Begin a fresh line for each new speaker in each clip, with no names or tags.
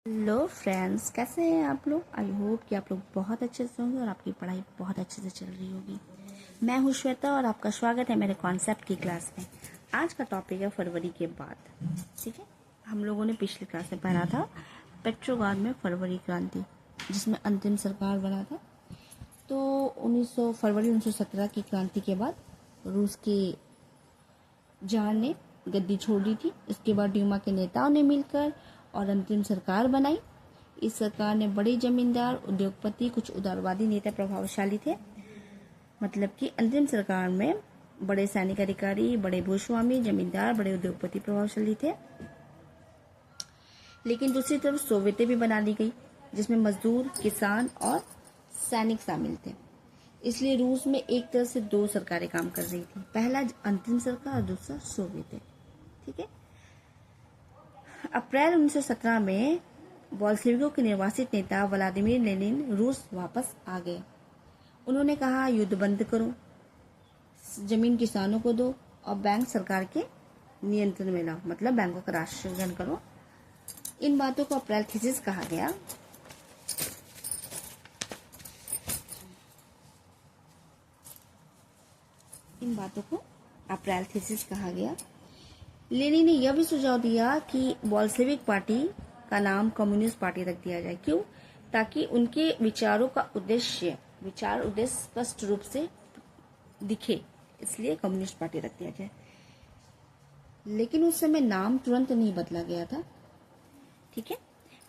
Hello friends, कैसे हैं आप लोग। आई होप कि आप लोग बहुत अच्छे से होंगे और आपकी पढ़ाई बहुत अच्छे से चल रही होगी। मैं हूँ श्वेता और आपका स्वागत है मेरे कॉन्सेप्ट की क्लास में। आज का टॉपिक है फरवरी के बाद। ठीक है, हम लोगों ने पिछली क्लास में पढ़ा था पेट्रोग्राड में फरवरी क्रांति, जिसमें अंतिम सरकार बना था। तो फरवरी 1917 की क्रांति के बाद रूस के जार ने गद्दी छोड़ दी थी। इसके बाद ड्यूमा के नेताओं ने मिलकर और अंतरिम सरकार बनाई। इस सरकार ने बड़े जमींदार, उद्योगपति, कुछ उदारवादी नेता प्रभावशाली थे। मतलब कि अंतरिम सरकार में बड़े सैनिक अधिकारी, बड़े भूस्वामी, जमींदार, बड़े उद्योगपति प्रभावशाली थे। लेकिन दूसरी तरफ सोवियतें भी बना दी गई, जिसमें मजदूर, किसान और सैनिक शामिल थे। इसलिए रूस में एक तरह से दो सरकारें काम कर रही थी, पहला अंतिम सरकार और दूसरा सोवियत। ठीक है, अप्रैल 1917 में बोल्शेविकों के निर्वासित नेता व्लादिमीर लेनिन रूस वापस आ गए। उन्होंने कहा, युद्ध बंद करो, जमीन किसानों को दो और बैंक सरकार के नियंत्रण में लाओ, मतलब बैंकों का राष्ट्रीयकरण करो। इन बातों को अप्रैल थीसिस कहा गया। लेनिन ने यह भी सुझाव दिया कि बोल्शेविक पार्टी का नाम कम्युनिस्ट पार्टी रख दिया जाए। क्यों? ताकि उनके विचार उद्देश्य स्पष्ट रूप से दिखे, इसलिए कम्युनिस्ट पार्टी रख दिया जाए। लेकिन उस समय नाम तुरंत नहीं बदला गया था। ठीक है,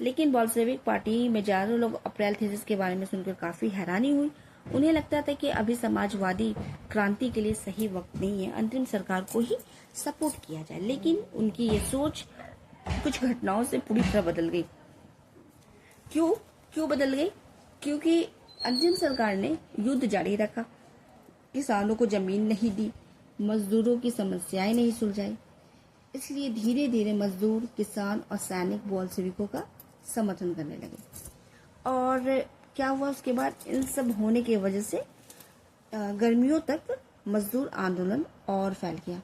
लेकिन बोल्शेविक पार्टी में ज्यादा लोग अप्रैल थीसिस के बारे में सुनकर काफी हैरानी हुई। उन्हें लगता था कि अभी समाजवादी क्रांति के लिए सही वक्त नहीं है, अंतरिम सरकार को ही सपोर्ट किया जाए। लेकिन उनकी ये सोच कुछ घटनाओं से पूरी तरह बदल गई। क्यों बदल गई? क्योंकि अंतिम सरकार ने युद्ध जारी रखा, किसानों को जमीन नहीं दी, मजदूरों की समस्याएं नहीं सुलझाई। इसलिए धीरे धीरे मजदूर, किसान और सैनिक बोल्शेविकों का समर्थन करने लगे। और क्या हुआ उसके बाद? इन सब होने की वजह से गर्मियों तक मजदूर आंदोलन और फैल गया।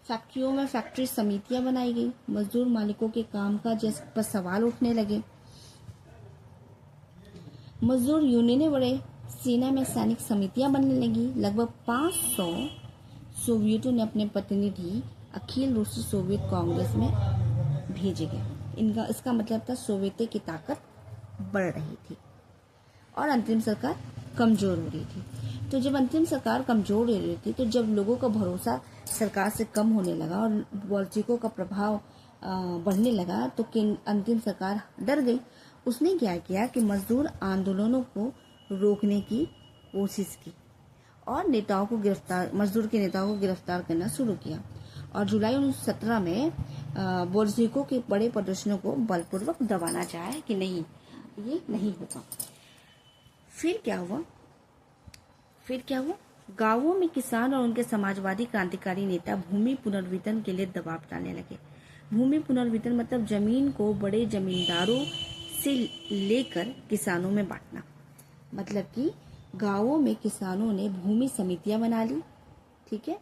फैक्ट्रियों में फैक्ट्री समितियां बनाई गई, मजदूर मालिकों के कामकाज पर सवाल उठने लगे। मजदूर यूनियनें बढ़े, सेना में सैनिक समितियां बनने लगी। लगभग 500 सोवियतों ने अपने प्रतिनिधि अखिल रूसी सोवियत कांग्रेस में भेजे गए। इसका मतलब था सोवियत की ताकत बढ़ रही थी और अंतिम सरकार कमजोर हो रही थी। तो जब अंतिम सरकार कमजोर हो रही थी, तो जब लोगों का भरोसा सरकार से कम होने लगा और बोल्शेविकों का प्रभाव बढ़ने लगा, तो अंतिम सरकार डर गई। उसने क्या किया कि मजदूर आंदोलनों को रोकने की कोशिश की और मजदूर के नेताओं को गिरफ्तार करना शुरू किया। और जुलाई 1917 में बोल्शेविकों के बड़े प्रदर्शनों को बलपूर्वक दबाना चाहे कि नहीं, ये नहीं होगा। फिर क्या हुआ? गांवों में किसान और उनके समाजवादी क्रांतिकारी नेता भूमि पुनर्वितरण के लिए दबाव डालने लगे। भूमि पुनर्वितरण मतलब जमीन को बड़े जमींदारों से लेकर किसानों में बांटना। मतलब कि गांवों में किसानों ने भूमि समितियां बना ली। ठीक है,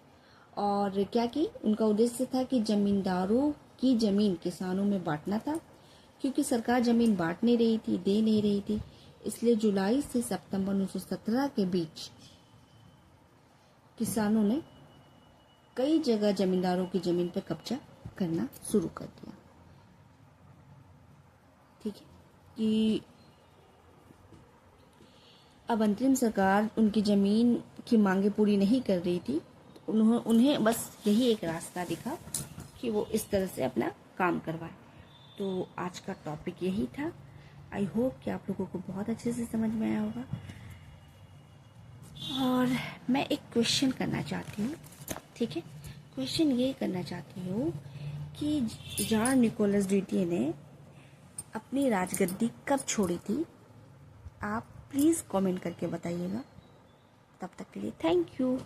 और क्या की उनका उद्देश्य था कि जमींदारों की जमीन किसानों में बांटना था। क्योंकि सरकार जमीन बांट नहीं रही थी, दे नहीं रही थी, इसलिए जुलाई से सितंबर 1917 के बीच किसानों ने कई जगह जमींदारों की जमीन पर कब्जा करना शुरू कर दिया। ठीक है, कि अब अंतरिम सरकार उनकी जमीन की मांगे पूरी नहीं कर रही थी। उन्हें बस यही एक रास्ता दिखा कि वो इस तरह से अपना काम करवाए। तो आज का टॉपिक यही था। आई होप कि आप लोगों को बहुत अच्छे से समझ में आया होगा। और मैं एक क्वेश्चन करना चाहती हूँ। ठीक है, क्वेश्चन ये करना चाहती हूँ कि जार निकोलस द्वितीय ने अपनी राजगद्दी कब छोड़ी थी? आप प्लीज़ कमेंट करके बताइएगा। तब तक के लिए थैंक यू।